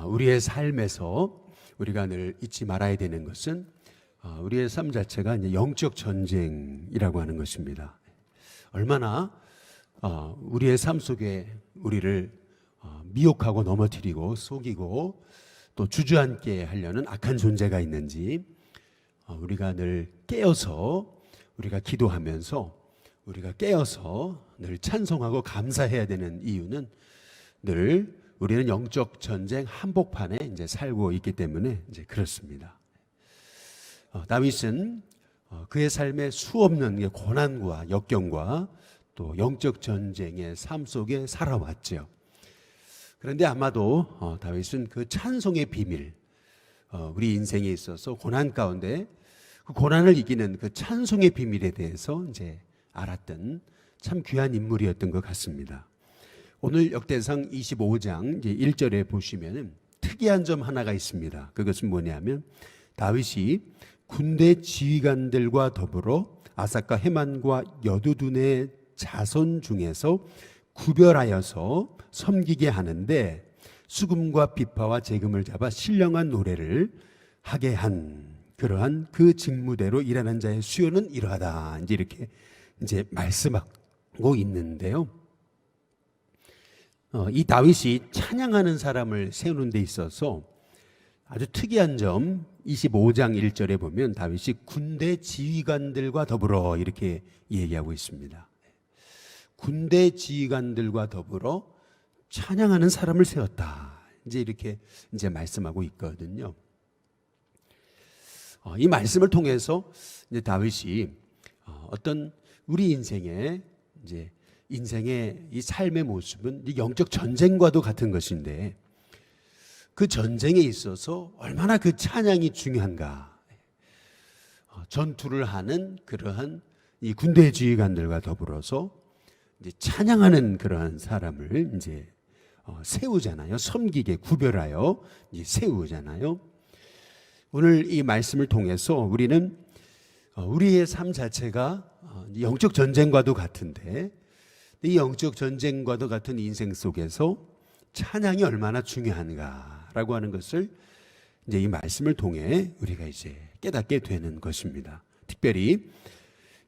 우리의 삶에서 우리가 늘 잊지 말아야 되는 것은 우리의 삶 자체가 이제 영적 전쟁이라고 하는 것입니다. 얼마나 우리의 삶 속에 우리를 미혹하고 넘어뜨리고 속이고 또 주저앉게 하려는 악한 존재가 있는지 우리가 늘 깨어서 우리가 기도하면서 우리가 깨어서 늘 찬송하고 감사해야 되는 이유는 늘 우리는 영적 전쟁 한복판에 이제 살고 있기 때문에 이제 그렇습니다. 다윗은 그의 삶에 수없는 고난과 역경과 또 영적 전쟁의 삶 속에 살아왔죠. 그런데 아마도 다윗은 그 찬송의 비밀, 우리 인생에 있어서 고난 가운데 그 고난을 이기는 그 찬송의 비밀에 대해서 이제 알았던 참 귀한 인물이었던 것 같습니다. 오늘 역대상 25장 이제 1절에 보시면은 특이한 점 하나가 있습니다. 그것은 뭐냐면 다윗이 군대 지휘관들과 더불어 아삭과 헤만과 여두둔의 자손 중에서 구별하여서 섬기게 하는데 수금과 비파와 재금을 잡아 신령한 노래를 하게 한 그러한 그 직무대로 일하는 자의 수요는 이러하다. 이렇게 이제 말씀하고 있는데요. 이 다윗이 찬양하는 사람을 세우는 데 있어서 아주 특이한 점 25장 1절에 보면 다윗이 군대 지휘관들과 더불어 이렇게 얘기하고 있습니다. 군대 지휘관들과 더불어 찬양하는 사람을 세웠다. 이제 이렇게 이제 말씀하고 있거든요. 이 말씀을 통해서 이제 다윗이 어떤 우리 인생의 이 삶의 모습은 영적 전쟁과도 같은 것인데 그 전쟁에 있어서 얼마나 그 찬양이 중요한가. 전투를 하는 그러한 이 군대 지휘관들과 더불어서 이제 찬양하는 그러한 사람을 이제 세우잖아요. 섬기게 구별하여 이제 세우잖아요. 오늘 이 말씀을 통해서 우리는 우리의 삶 자체가 영적 전쟁과도 같은데 이 영적 전쟁과도 같은 인생 속에서 찬양이 얼마나 중요한가라고 하는 것을 이제 이 말씀을 통해 우리가 이제 깨닫게 되는 것입니다. 특별히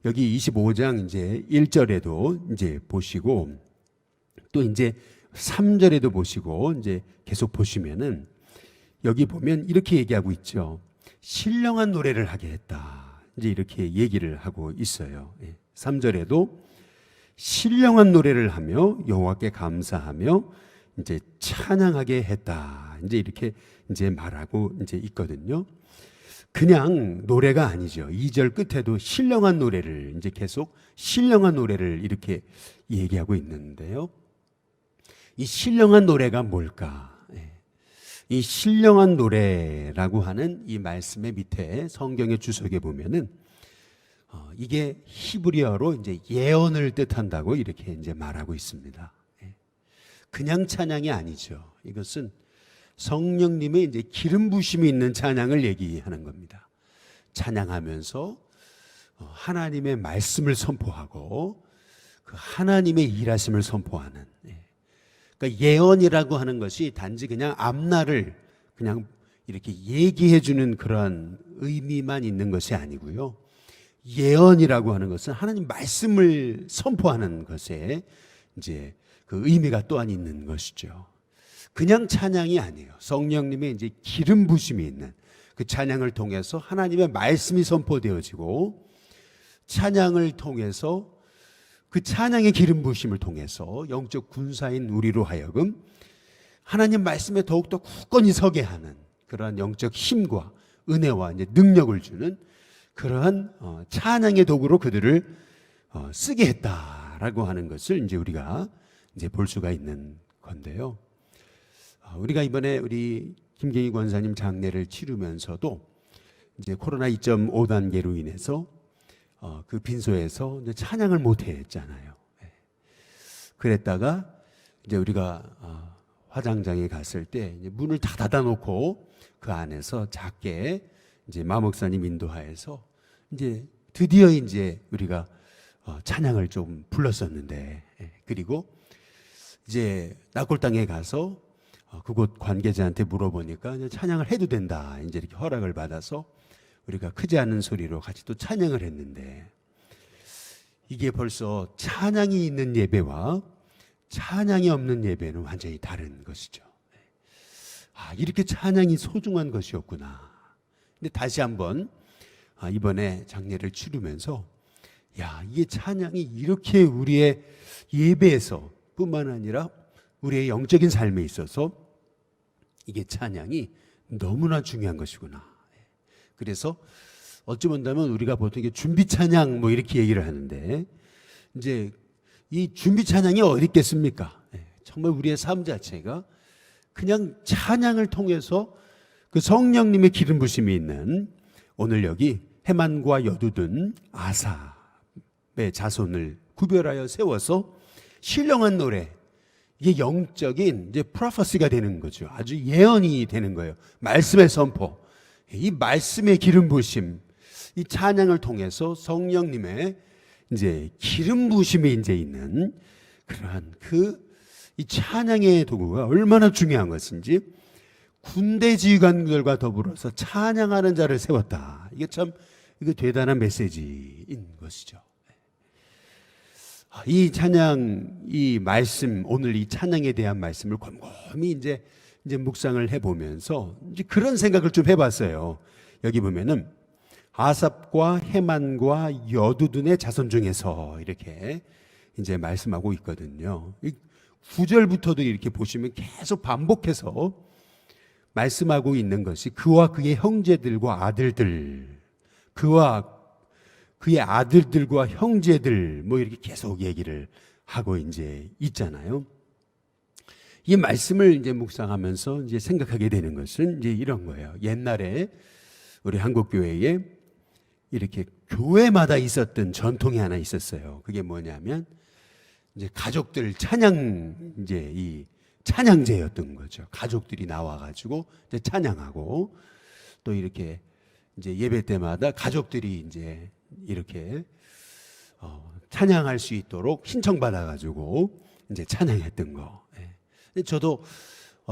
여기 25장 이제 1절에도 이제 보시고 또 이제 3절에도 보시고 이제 계속 보시면은 여기 보면 이렇게 얘기하고 있죠. 신령한 노래를 하게 했다. 이제 이렇게 얘기를 하고 있어요. 3절에도 신령한 노래를 하며 여호와께 감사하며 이제 찬양하게 했다. 이제 이렇게 이제 말하고 이제 있거든요. 그냥 노래가 아니죠. 2절 끝에도 신령한 노래를 이제 계속 신령한 노래를 이렇게 얘기하고 있는데요. 이 신령한 노래가 뭘까? 이 신령한 노래라고 하는 이 말씀의 밑에 성경의 주석에 보면은 이게 히브리어로 이제 예언을 뜻한다고 이렇게 이제 말하고 있습니다. 그냥 찬양이 아니죠. 이것은 성령님의 이제 기름 부심이 있는 찬양을 얘기하는 겁니다. 찬양하면서 하나님의 말씀을 선포하고 그 하나님의 일하심을 선포하는. 그러니까 예언이라고 하는 것이 단지 그냥 앞날을 그냥 이렇게 얘기해 주는 그런 의미만 있는 것이 아니고요. 예언이라고 하는 것은 하나님 말씀을 선포하는 것에 이제 그 의미가 또한 있는 것이죠. 그냥 찬양이 아니에요. 성령님의 이제 기름 부심이 있는 그 찬양을 통해서 하나님의 말씀이 선포되어지고 찬양을 통해서 그 찬양의 기름 부심을 통해서 영적 군사인 우리로 하여금 하나님 말씀에 더욱더 굳건히 서게 하는 그러한 영적 힘과 은혜와 이제 능력을 주는 그러한 찬양의 도구로 그들을 쓰게 했다라고 하는 것을 이제 우리가 이제 볼 수가 있는 건데요. 우리가 이번에 우리 김경희 권사님 장례를 치르면서도 이제 코로나 2.5 단계로 인해서 그 빈소에서 이제 찬양을 못 했잖아요. 그랬다가 이제 우리가 화장장에 갔을 때 이제 문을 다 닫아놓고 그 안에서 작게 이제 마 목사님 인도하에서 이제 드디어 이제 우리가 찬양을 좀 불렀었는데 그리고 이제 낙골당에 가서 그곳 관계자한테 물어보니까 그냥 찬양을 해도 된다. 이제 이렇게 허락을 받아서 우리가 크지 않은 소리로 같이 또 찬양을 했는데, 이게 벌써 찬양이 있는 예배와 찬양이 없는 예배는 완전히 다른 것이죠. 이렇게 찬양이 소중한 것이었구나. 근데 다시 한번 이번에 장례를 치르면서 이게 찬양이 이렇게 우리의 예배에서 뿐만 아니라 우리의 영적인 삶에 있어서 이게 찬양이 너무나 중요한 것이구나. 그래서 어찌 본다면 우리가 보통 이게 준비 찬양 뭐 이렇게 얘기를 하는데, 이제 이 준비 찬양이 어디 있겠습니까? 정말 우리의 삶 자체가 그냥 찬양을 통해서 그 성령님의 기름 부심이 있는, 오늘 여기 해만과 여두둔 아삽의 자손을 구별하여 세워서 신령한 노래, 이게 영적인 이제 프로페시가 되는 거죠. 아주 예언이 되는 거예요. 말씀의 선포, 이 말씀의 기름 부심, 이 찬양을 통해서 성령님의 이제 기름 부심이 이제 있는 그러한 이 찬양의 도구가 얼마나 중요한 것인지, 군대 지휘관들과 더불어서 찬양하는 자를 세웠다. 이게 참 이거 대단한 메시지인 것이죠. 이 찬양, 이 말씀, 오늘 이 찬양에 대한 말씀을 곰곰이 이제 묵상을 해보면서 이제 그런 생각을 좀 해봤어요. 여기 보면은 아삽과 해만과 여두둔의 자손 중에서 이렇게 이제 말씀하고 있거든요. 9절부터도 이렇게 보시면 계속 반복해서 말씀하고 있는 것이 그와 그의 형제들과 아들들, 그와 그의 아들들과 형제들 뭐 이렇게 계속 얘기를 하고 이제 있잖아요. 이 말씀을 이제 묵상하면서 이제 생각하게 되는 것은 이제 이런 거예요. 옛날에 우리 한국 교회에 이렇게 교회마다 있었던 전통이 하나 있었어요. 그게 뭐냐면 이제 가족들 찬양, 이제 이 찬양제였던 거죠. 가족들이 나와가지고 이제 찬양하고, 또 이렇게 이제 예배 때마다 가족들이 이제 이렇게 찬양할 수 있도록 신청받아가지고 이제 찬양했던 거. 저도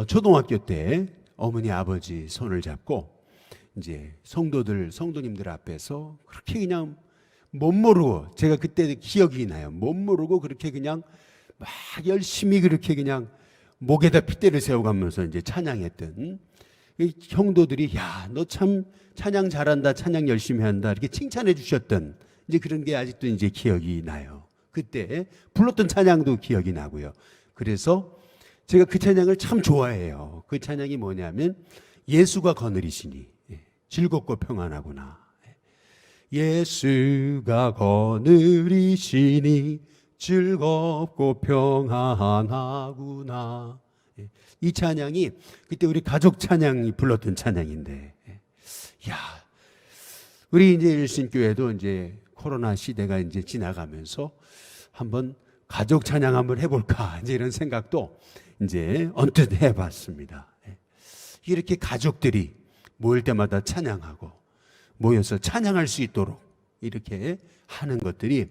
초등학교 때 어머니 아버지 손을 잡고 이제 성도님들 앞에서 그렇게 그냥 못 모르고, 제가 그때 기억이 나요. 못 모르고 그렇게 그냥 막 열심히 그렇게 그냥 목에다 핏대를 세워가면서 이제 찬양했던 형도들이 너 참 찬양 잘한다, 찬양 열심히 한다 이렇게 칭찬해 주셨던 이제 그런 게 아직도 이제 기억이 나요. 그때 불렀던 찬양도 기억이 나고요. 그래서 제가 그 찬양을 참 좋아해요. 그 찬양이 뭐냐면 예수가 거느리시니 즐겁고 평안하구나. 예수가 거느리시니 즐겁고 평안하구나. 이 찬양이 그때 우리 가족 찬양이 불렀던 찬양인데, 우리 이제 일신교회도 이제 코로나 시대가 이제 지나가면서 한번 가족 찬양 한번 해볼까, 이제 이런 생각도 이제 언뜻 해봤습니다. 이렇게 가족들이 모일 때마다 찬양하고 모여서 찬양할 수 있도록 이렇게 하는 것들이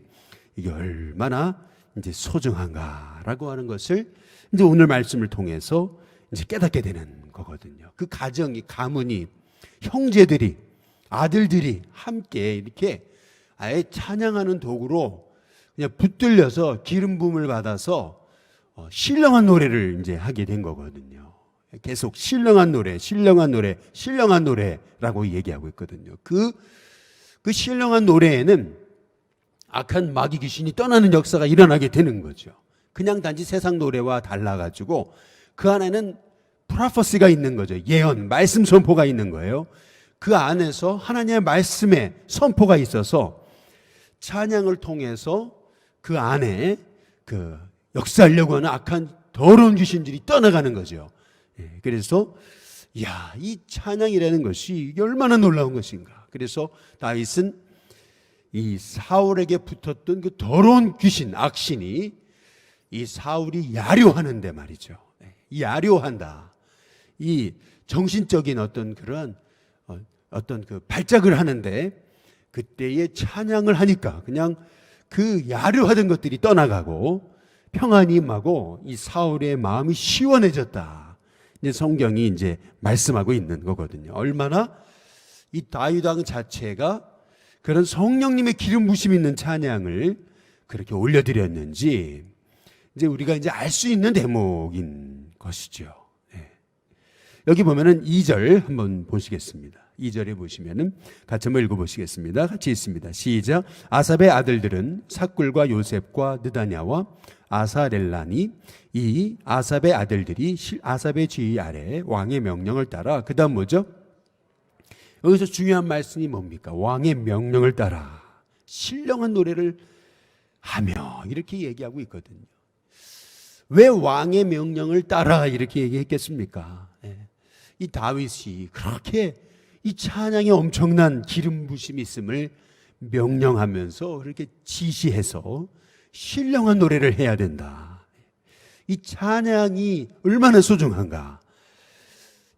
이게 얼마나 이제 소중한가라고 하는 것을 이제 오늘 말씀을 통해서 이제 깨닫게 되는 거거든요. 그 가문이 형제들이, 아들들이 함께 이렇게 아예 찬양하는 도구로 그냥 붙들려서 기름 부음을 받아서 신령한 노래를 이제 하게 된 거거든요. 계속 신령한 노래, 신령한 노래, 신령한 노래라고 얘기하고 있거든요. 그 신령한 노래에는 악한 마귀 귀신이 떠나는 역사가 일어나게 되는 거죠. 그냥 단지 세상 노래와 달라가지고 그 안에는 프로페시가 있는 거죠. 예언, 말씀 선포가 있는 거예요. 그 안에서 하나님의 말씀의 선포가 있어서 찬양을 통해서 그 안에 그 역사하려고 하는 악한 더러운 귀신들이 떠나가는 거죠. 그래서 이 찬양이라는 것이 이게 얼마나 놀라운 것인가. 그래서 다윗은 이 사울에게 붙었던 그 더러운 귀신, 악신이 이 사울이 야료하는데 말이죠. 야료한다. 이 정신적인 어떤 그런 어떤 그 발작을 하는데 그때의 찬양을 하니까 그냥 그 야료하던 것들이 떠나가고 평안이 임하고 이 사울의 마음이 시원해졌다. 이제 성경이 이제 말씀하고 있는 거거든요. 얼마나 이 다윗 왕 자체가 그런 성령님의 기름 부심 있는 찬양을 그렇게 올려드렸는지 이제 우리가 이제 알 수 있는 대목인 것이죠. 네. 여기 보면은 2절 한번 보시겠습니다. 2절에 보시면은 같이 한번 읽어보시겠습니다. 같이 있습니다. 시작. 아삽의 아들들은 삭굴과 요셉과 느다냐와 아사렐라니, 이 아삽의 아들들이 아삽의 지휘 아래 왕의 명령을 따라, 그 다음 뭐죠? 여기서 중요한 말씀이 뭡니까? 왕의 명령을 따라 신령한 노래를 하며, 이렇게 얘기하고 있거든요. 왜 왕의 명령을 따라 이렇게 얘기했겠습니까? 이 다윗이 그렇게 이 찬양에 엄청난 기름 부심이 있음을 명령하면서 그렇게 지시해서 신령한 노래를 해야 된다. 이 찬양이 얼마나 소중한가.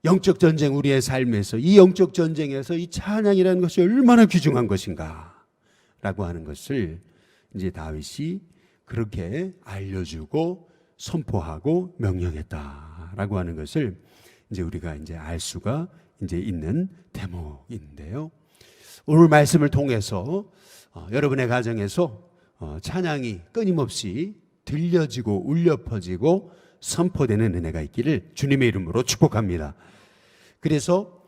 영적 전쟁, 우리의 삶에서 이 영적 전쟁에서 이 찬양이라는 것이 얼마나 귀중한 것인가 라고 하는 것을 이제 다윗이 그렇게 알려주고 선포하고 명령했다라고 하는 것을 이제 우리가 이제 알 수가 이제 있는 대목인데요. 오늘 말씀을 통해서 여러분의 가정에서 찬양이 끊임없이 들려지고 울려 퍼지고 선포되는 은혜가 있기를 주님의 이름으로 축복합니다. 그래서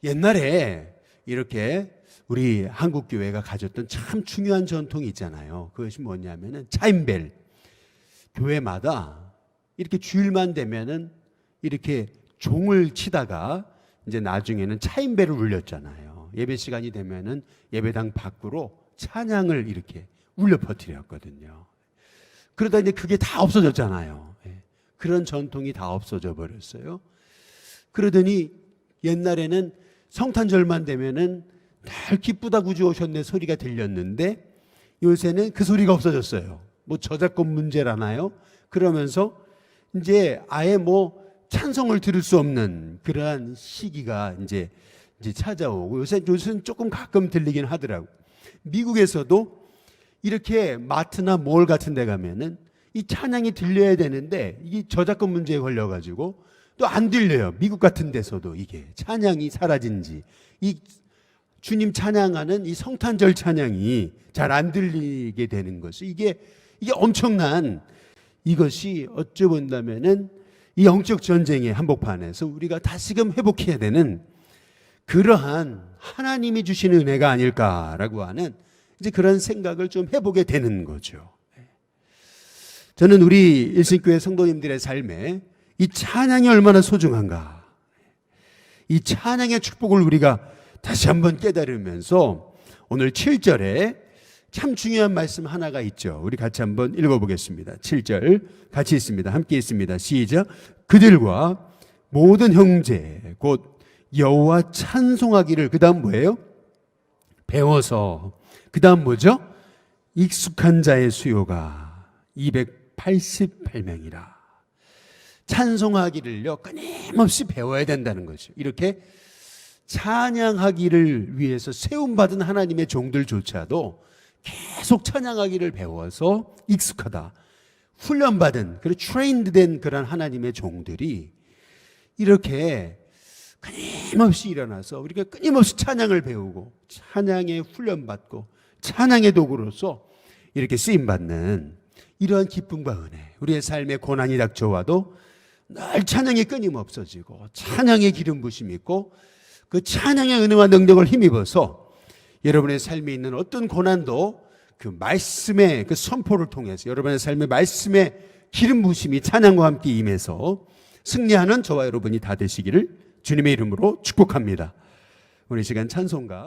옛날에 이렇게 우리 한국교회가 가졌던 참 중요한 전통이 있잖아요. 그것이 뭐냐면은 차임벨. 교회마다 이렇게 주일만 되면은 이렇게 종을 치다가 이제 나중에는 차임벨을 울렸잖아요. 예배 시간이 되면은 예배당 밖으로 찬양을 이렇게 울려 퍼뜨렸거든요. 그러다 이제 그게 다 없어졌잖아요. 그런 전통이 다 없어져 버렸어요. 그러더니 옛날에는 성탄절만 되면은 늘 기쁘다 구주 오셨네 소리가 들렸는데 요새는 그 소리가 없어졌어요. 뭐 저작권 문제라나요? 그러면서 이제 아예 뭐 찬송을 들을 수 없는 그러한 시기가 이제 찾아오고 요새는 조금 가끔 들리긴 하더라고요. 미국에서도 이렇게 마트나 몰 같은 데 가면은 이 찬양이 들려야 되는데 이게 저작권 문제에 걸려가지고 또 안 들려요. 미국 같은 데서도 이게 찬양이 사라진 지, 이 주님 찬양하는 이 성탄절 찬양이 잘 안 들리게 되는 것이 이게 엄청난, 이것이 어찌 본다면은 이 영적 전쟁의 한복판에서 우리가 다시금 회복해야 되는 그러한 하나님이 주시는 은혜가 아닐까라고 하는 이제 그런 생각을 좀 해보게 되는 거죠. 저는 우리 일신교회 성도님들의 삶에 이 찬양이 얼마나 소중한가, 이 찬양의 축복을 우리가 다시 한번 깨달으면서 오늘 7절에 참 중요한 말씀 하나가 있죠. 우리 같이 한번 읽어보겠습니다. 7절 같이 있습니다. 함께 있습니다. 시작. 그들과 모든 형제 곧 여호와 찬송하기를, 그 다음 뭐예요? 배워서, 그 다음 뭐죠? 익숙한 자의 수요가 288명이라. 찬송하기를요 끊임없이 배워야 된다는 거죠. 이렇게 찬양하기를 위해서 세움받은 하나님의 종들조차도 계속 찬양하기를 배워서 익숙하다, 훈련받은, 그리고 트레인드된 그런 하나님의 종들이 이렇게 끊임없이 일어나서 우리가 끊임없이 찬양을 배우고 찬양에 훈련받고 찬양의 도구로서 이렇게 쓰임받는 이러한 기쁨과 은혜, 우리의 삶에 고난이 닥쳐와도 늘 찬양이 끊임없어지고 찬양의 기름 부심이 있고 그 찬양의 은혜와 능력을 힘입어서 여러분의 삶에 있는 어떤 고난도 그 말씀의 그 선포를 통해서 여러분의 삶의 말씀의 기름 부심이 찬양과 함께 임해서 승리하는 저와 여러분이 다 되시기를 주님의 이름으로 축복합니다. 오늘 시간 찬송가